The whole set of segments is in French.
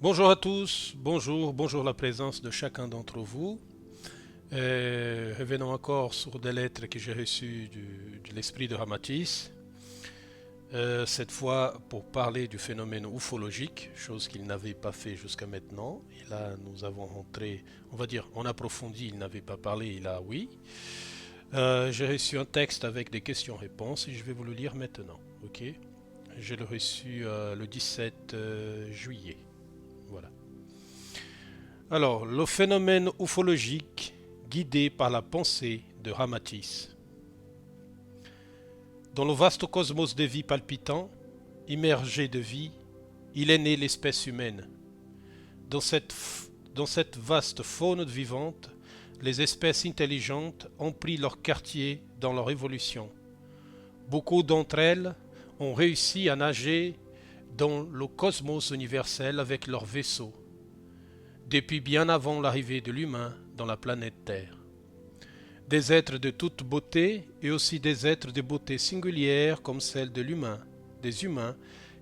Bonjour à tous, bonjour la présence de chacun d'entre vous. Revenons encore sur des lettres que j'ai reçues de l'esprit de Ramatis. Cette fois pour parler du phénomène ufologique, chose qu'il n'avait pas fait jusqu'à maintenant. Et là, nous avons rentré, on va dire, en approfondi, il n'avait pas parlé, et là, oui. J'ai reçu un texte avec des questions-réponses et je vais vous le lire maintenant. Ok? Je l'ai reçu le 17 juillet. Voilà. Alors, le phénomène ufologique guidé par la pensée de Ramatis. Dans le vaste cosmos de vie palpitant, immergé de vie, il est né l'espèce humaine. Dans cette vaste faune vivante, les espèces intelligentes ont pris leur quartier dans leur évolution. Beaucoup d'entre elles ont réussi à nager dans le cosmos universel avec leurs vaisseaux, depuis bien avant l'arrivée de l'humain dans la planète Terre. Des êtres de toute beauté et aussi des êtres de beauté singulière comme celle de l'humain, des humains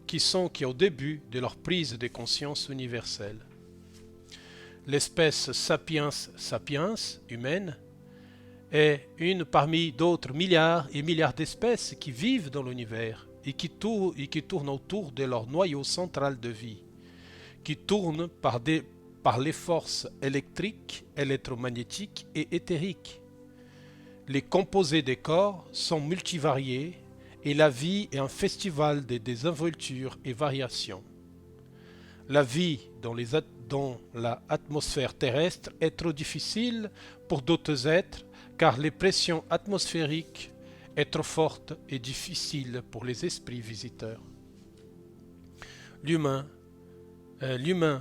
qui sont au début de leur prise de conscience universelle. L'espèce sapiens sapiens humaine est une parmi d'autres milliards et milliards d'espèces qui vivent dans l'univers et qui tournent autour de leur noyau central de vie, qui tournent par les forces électriques, électromagnétiques et éthériques. Les composés des corps sont multivariés et la vie est un festival de désinvolture et variations. La vie dans l'atmosphère terrestre est trop difficile pour d'autres êtres car les pressions atmosphériques est trop forte et difficile pour les esprits visiteurs. L'humain,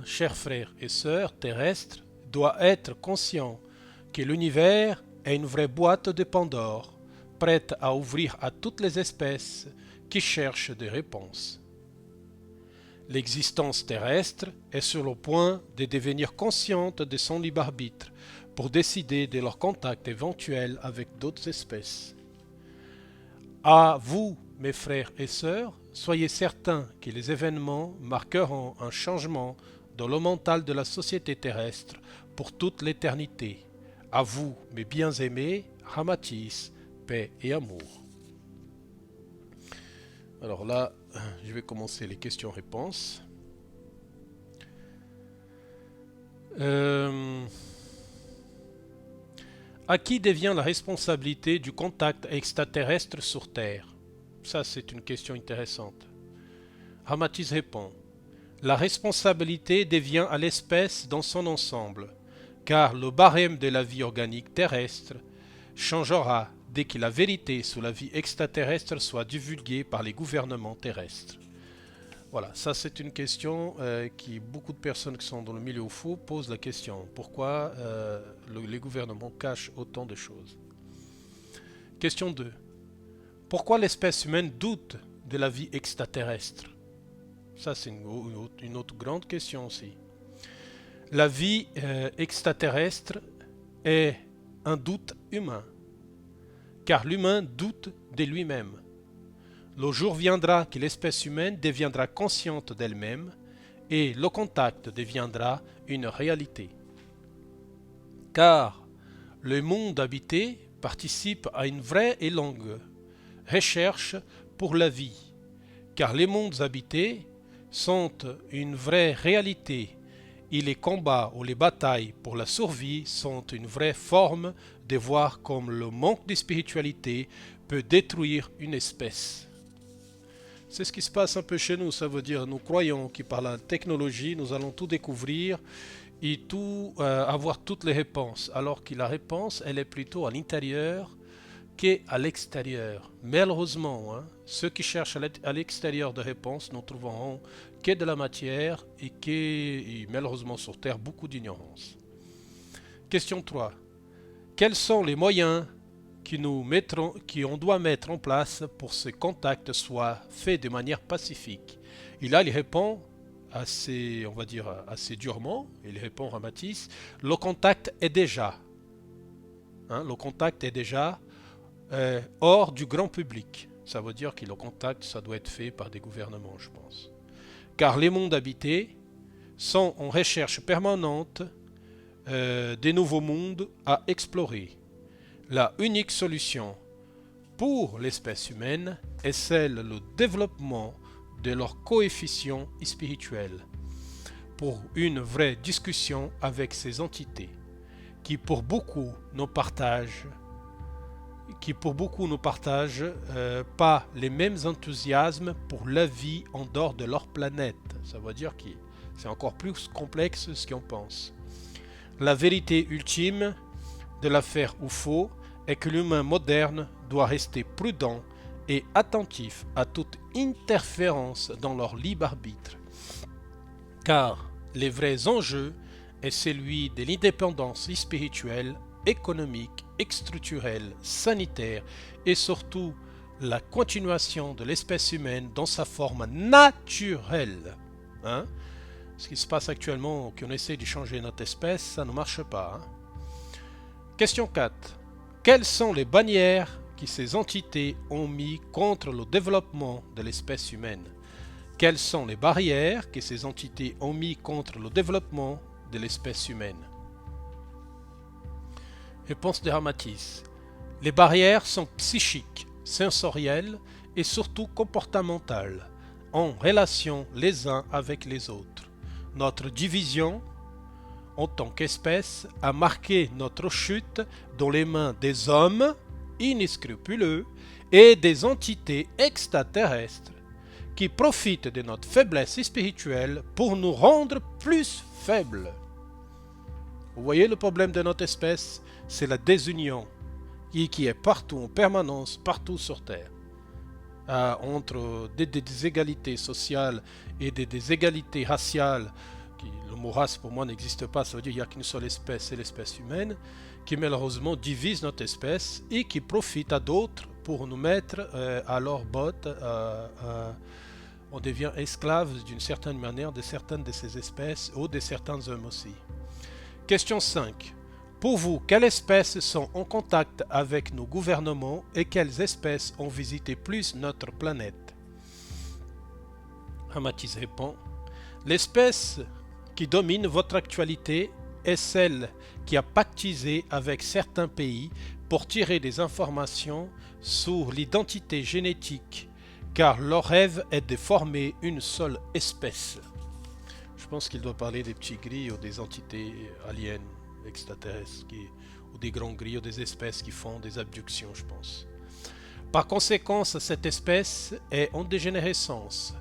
chers frères et sœurs terrestres, doit être conscient que l'univers est une vraie boîte de Pandore, prête à ouvrir à toutes les espèces qui cherchent des réponses. L'existence terrestre est sur le point de devenir consciente de son libre arbitre pour décider de leur contact éventuel avec d'autres espèces. À vous, mes frères et sœurs, soyez certains que les événements marqueront un changement dans le mental de la société terrestre pour toute l'éternité. À vous, mes bien-aimés, Ramatis, paix et amour. Alors là, je vais commencer les questions-réponses. À qui devient la responsabilité du contact extraterrestre sur Terre? Ça, c'est une question intéressante. Ramatis répond. La responsabilité devient à l'espèce dans son ensemble, car le barème de la vie organique terrestre changera dès que la vérité sur la vie extraterrestre soit divulguée par les gouvernements terrestres. Voilà, ça c'est une question qui beaucoup de personnes qui sont dans le milieu faux posent la question. Pourquoi les gouvernements cachent autant de choses? Question 2. Pourquoi l'espèce humaine doute de la vie extraterrestre? Ça c'est une autre grande question aussi. La vie extraterrestre est un doute humain, car l'humain doute de lui-même. Le jour viendra que l'espèce humaine deviendra consciente d'elle-même et le contact deviendra une réalité. Car le monde habité participe à une vraie et longue recherche pour la vie, car les mondes habités sont une vraie réalité et les combats ou les batailles pour la survie sont une vraie forme de voir comme le manque de spiritualité peut détruire une espèce. C'est ce qui se passe un peu chez nous, ça veut dire nous croyons que par la technologie nous allons tout découvrir et avoir toutes les réponses, alors que la réponse elle est plutôt à l'intérieur qu'à l'extérieur. Malheureusement, ceux qui cherchent à l'extérieur de réponses ne trouveront que de la matière et malheureusement sur Terre beaucoup d'ignorance. Question 3. Quels sont les moyens qu'on doit mettre en place pour que ce contact soit fait de manière pacifique? Et là, il répond assez, on va dire, assez durement, il répond à Matisse, le contact est déjà, le contact est déjà hors du grand public. Ça veut dire que le contact, ça doit être fait par des gouvernements, je pense. Car les mondes habités sont en recherche permanente des nouveaux mondes à explorer. La unique solution pour l'espèce humaine est celle du développement de leur coefficient spirituel pour une vraie discussion avec ces entités qui pour beaucoup ne partagent pas les mêmes enthousiasmes pour la vie en dehors de leur planète. Ça veut dire que c'est encore plus complexe ce qu'on pense. La vérité ultime de l'affaire UFO est que l'humain moderne doit rester prudent et attentif à toute interférence dans leur libre arbitre. Car les vrais enjeux est celui de l'indépendance spirituelle, économique, structurelle, sanitaire et surtout la continuation de l'espèce humaine dans sa forme naturelle. Ce qui se passe actuellement, qu'on essaie de changer notre espèce, ça ne marche pas. Question 4. Quelles sont les bannières que ces entités ont mis contre le développement de l'espèce humaine? Quelles sont les barrières que ces entités ont mis contre le développement de l'espèce humaine? Réponse de Ramatis. Les barrières sont psychiques, sensorielles et surtout comportementales, en relation les uns avec les autres. Notre division, en tant qu'espèce, a marqué notre chute dans les mains des hommes inescrupuleux et des entités extraterrestres qui profitent de notre faiblesse spirituelle pour nous rendre plus faibles. Vous voyez le problème de notre espèce? C'est la désunion qui est partout, en permanence, partout sur Terre. Entre des égalités sociales et des égalités raciales, le mot race pour moi n'existe pas, ça veut dire qu'il n'y a qu'une seule espèce, c'est l'espèce humaine, qui malheureusement divise notre espèce et qui profite à d'autres pour nous mettre à leur botte. On devient esclave d'une certaine manière de certaines de ces espèces ou de certains hommes aussi. Question 5. Pour vous, quelles espèces sont en contact avec nos gouvernements et quelles espèces ont visité plus notre planète? Ramatis répond. L'espèce qui domine votre actualité est celle qui a pactisé avec certains pays pour tirer des informations sur l'identité génétique, car leur rêve est de former une seule espèce. Je pense qu'il doit parler des petits gris ou des entités aliens, extraterrestres, ou des grands gris ou des espèces qui font des abductions, je pense. Par conséquent, cette espèce est en dégénérescence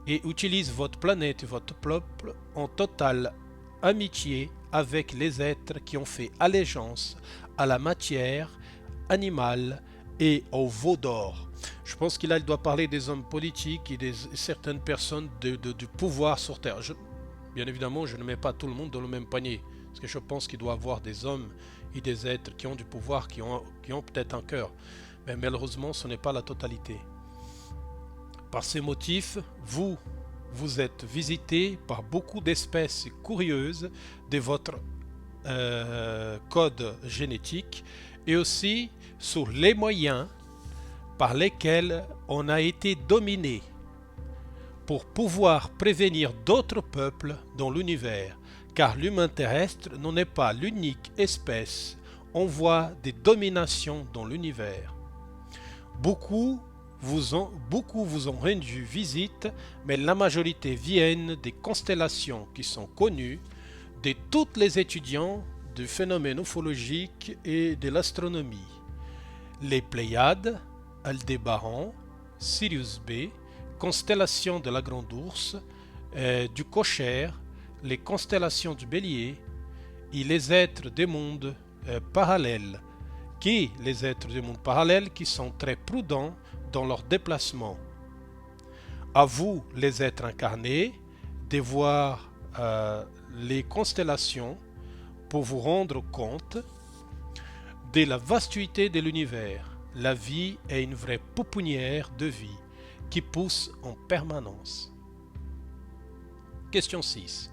et utilise votre planète et votre peuple en totale amitié avec les êtres qui ont fait allégeance à la matière animale et au veau d'or. Je pense qu'il doit parler des hommes politiques et de certaines personnes du pouvoir sur Terre. Bien évidemment, je ne mets pas tout le monde dans le même panier, parce que je pense qu'il doit y avoir des hommes et des êtres qui ont du pouvoir, qui ont peut-être un cœur. Mais malheureusement, ce n'est pas la totalité. Par ces motifs, vous êtes visité par beaucoup d'espèces curieuses de votre code génétique et aussi sur les moyens par lesquels on a été dominé pour pouvoir prévenir d'autres peuples dans l'univers, car l'humain terrestre n'en est pas l'unique espèce en voie de domination dans l'univers. Beaucoup vous ont rendu visite, mais la majorité viennent des constellations qui sont connues de tous les étudiants du phénomène ufologique et de l'astronomie. Les Pléiades, Aldébaran, Sirius B, constellation de la Grande Ourse, du Cochère, les constellations du Bélier et les êtres des mondes parallèles, qui sont très prudents dans leurs déplacements. À vous, les êtres incarnés, de voir les constellations pour vous rendre compte de la vastuité de l'univers. La vie est une vraie pouponnière de vie qui pousse en permanence. Question 6.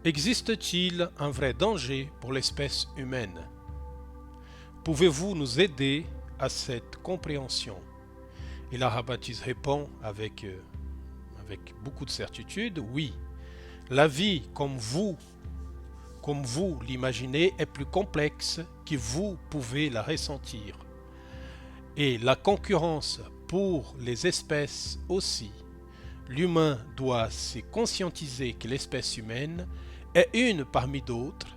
Existe-t-il un vrai danger pour l'espèce humaine? Pouvez-vous nous aider à cette compréhension? Et la Ramatis répond avec beaucoup de certitude, oui. La vie, comme vous l'imaginez, est plus complexe que vous pouvez la ressentir. Et la concurrence pour les espèces aussi. L'humain doit se conscientiser que l'espèce humaine est une parmi d'autres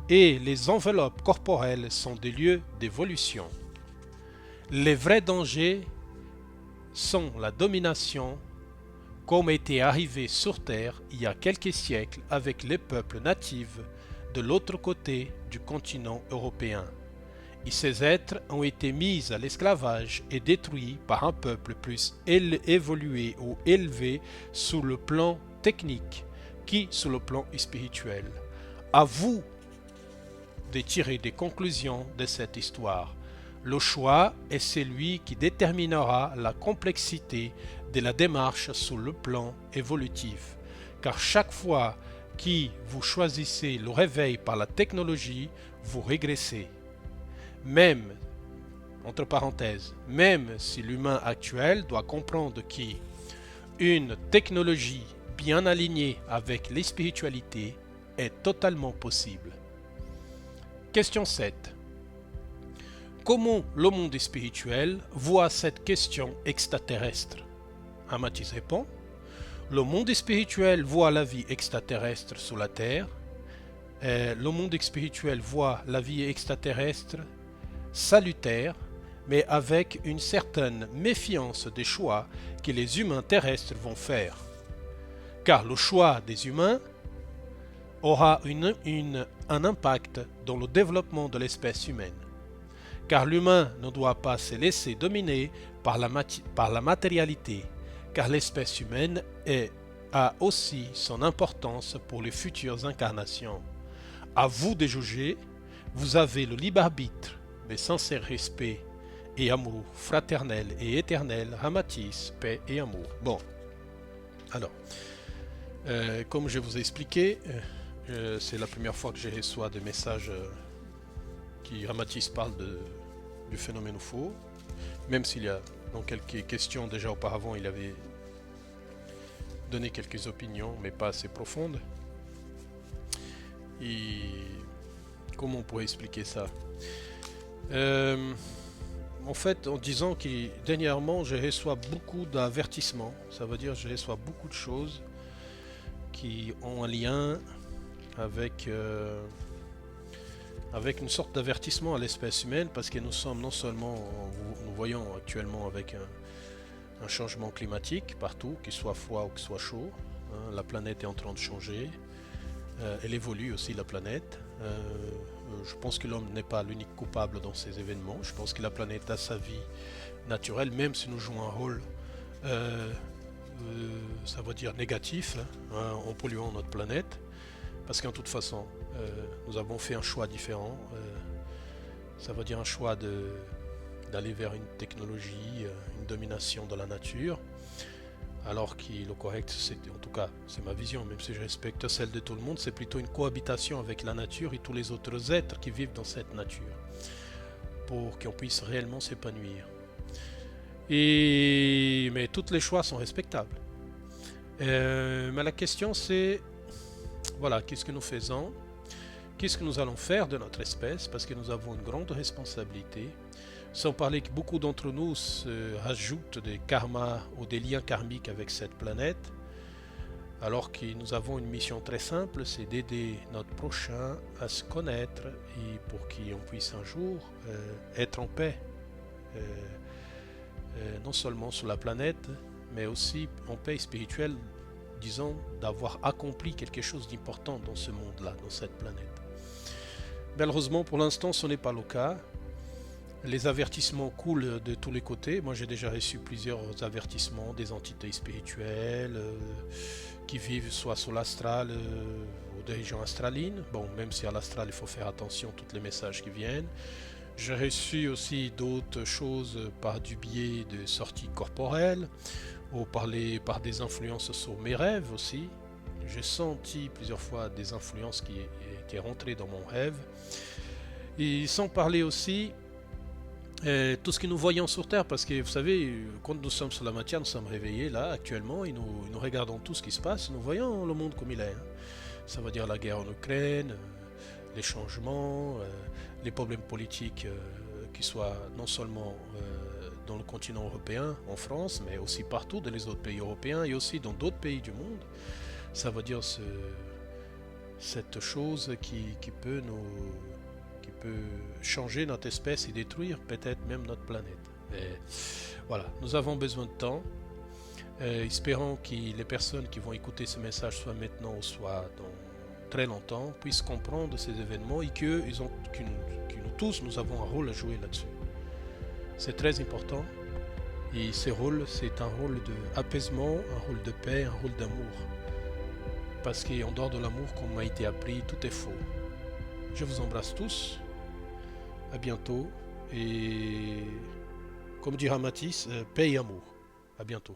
et les enveloppes corporelles sont des lieux d'évolution. Les vrais dangers sont la domination, comme était arrivé sur Terre il y a quelques siècles avec les peuples natifs de l'autre côté du continent européen. Et ces êtres ont été mis à l'esclavage et détruits par un peuple plus évolué ou élevé sur le plan technique qui sur le plan spirituel. À vous de tirer des conclusions de cette histoire. Le choix est celui qui déterminera la complexité de la démarche sur le plan évolutif. Car chaque fois que vous choisissez le réveil par la technologie, vous régressez. Même, entre parenthèses, même si l'humain actuel doit comprendre qu'une technologie bien alignée avec les spiritualités est totalement possible. Question 7. Comment le monde spirituel voit cette question extraterrestre? Amatis répond. Le monde spirituel voit la vie extraterrestre sur la Terre. Le monde spirituel voit la vie extraterrestre salutaire, mais avec une certaine méfiance des choix que les humains terrestres vont faire. Car le choix des humains aura un impact dans le développement de l'espèce humaine. Car l'humain ne doit pas se laisser dominer par la matérialité, car l'espèce humaine a aussi son importance pour les futures incarnations. À vous de juger, vous avez le libre arbitre, mais sincère respect et amour fraternel et éternel, Amatis, paix et amour. Bon, alors, comme je vous ai expliqué, c'est la première fois que je reçois des messages qui Amatis parle du phénomène UFO, même s'il y a dans quelques questions déjà auparavant, il avait donné quelques opinions, mais pas assez profondes. Et comment on pourrait expliquer ça? En fait, en disant que dernièrement, je reçois beaucoup d'avertissements, ça veut dire que je reçois beaucoup de choses qui ont un lien avec une sorte d'avertissement à l'espèce humaine, parce que nous sommes non seulement, nous voyons actuellement avec un changement climatique partout, qu'il soit froid ou qu'il soit chaud, hein, la planète est en train de changer, elle évolue aussi la planète. Je pense que l'homme n'est pas l'unique coupable dans ces événements. Je pense que la planète a sa vie naturelle, même si nous jouons un rôle, ça veut dire négatif, hein, en polluant notre planète. Parce qu'en toute façon, nous avons fait un choix différent. Ça veut dire un choix d'aller vers une technologie, une domination de la nature. Alors que le correct, en tout cas, c'est ma vision, même si je respecte celle de tout le monde, c'est plutôt une cohabitation avec la nature et tous les autres êtres qui vivent dans cette nature, pour qu'on puisse réellement s'épanouir. Mais tous les choix sont respectables. Mais la question c'est, voilà, qu'est-ce que nous faisons? Qu'est-ce que nous allons faire de notre espèce? Parce que nous avons une grande responsabilité. Sans parler que beaucoup d'entre nous se rajoutent des karmas ou des liens karmiques avec cette planète, alors que nous avons une mission très simple, c'est d'aider notre prochain à se connaître et pour qu'on puisse un jour être en paix, non seulement sur la planète, mais aussi en paix spirituelle, disons, d'avoir accompli quelque chose d'important dans ce monde-là, dans cette planète. Malheureusement, pour l'instant, ce n'est pas le cas. Les avertissements coulent de tous les côtés. Moi, j'ai déjà reçu plusieurs avertissements des entités spirituelles qui vivent soit sur l'astral ou des régions astralines. Bon, même si à l'astral, il faut faire attention à tous les messages qui viennent. J'ai reçu aussi d'autres choses par du biais de sorties corporelles ou par des influences sur mes rêves aussi. J'ai senti plusieurs fois des influences qui étaient rentrées dans mon rêve. Et sans parler aussi tout ce que nous voyons sur Terre, parce que vous savez, quand nous sommes sur la matière, nous sommes réveillés là actuellement et nous regardons tout ce qui se passe, nous voyons le monde comme il est, hein. Ça veut dire la guerre en Ukraine, les changements, les problèmes politiques qui soient non seulement dans le continent européen, en France, mais aussi partout dans les autres pays européens et aussi dans d'autres pays du monde. Ça veut dire cette chose qui peut changer notre espèce et détruire peut-être même notre planète. Et voilà, nous avons besoin de temps. Espérons que les personnes qui vont écouter ce message, soit maintenant ou soit dans très longtemps, puissent comprendre ces événements et que nous tous, nous avons un rôle à jouer là-dessus. C'est très important. Et ce rôle, c'est un rôle d'apaisement, un rôle de paix, un rôle d'amour. Parce qu'en dehors de l'amour, comme m'a été appris, tout est faux. Je vous embrasse tous. À bientôt. Et comme dira Matisse, paix et amour. À bientôt.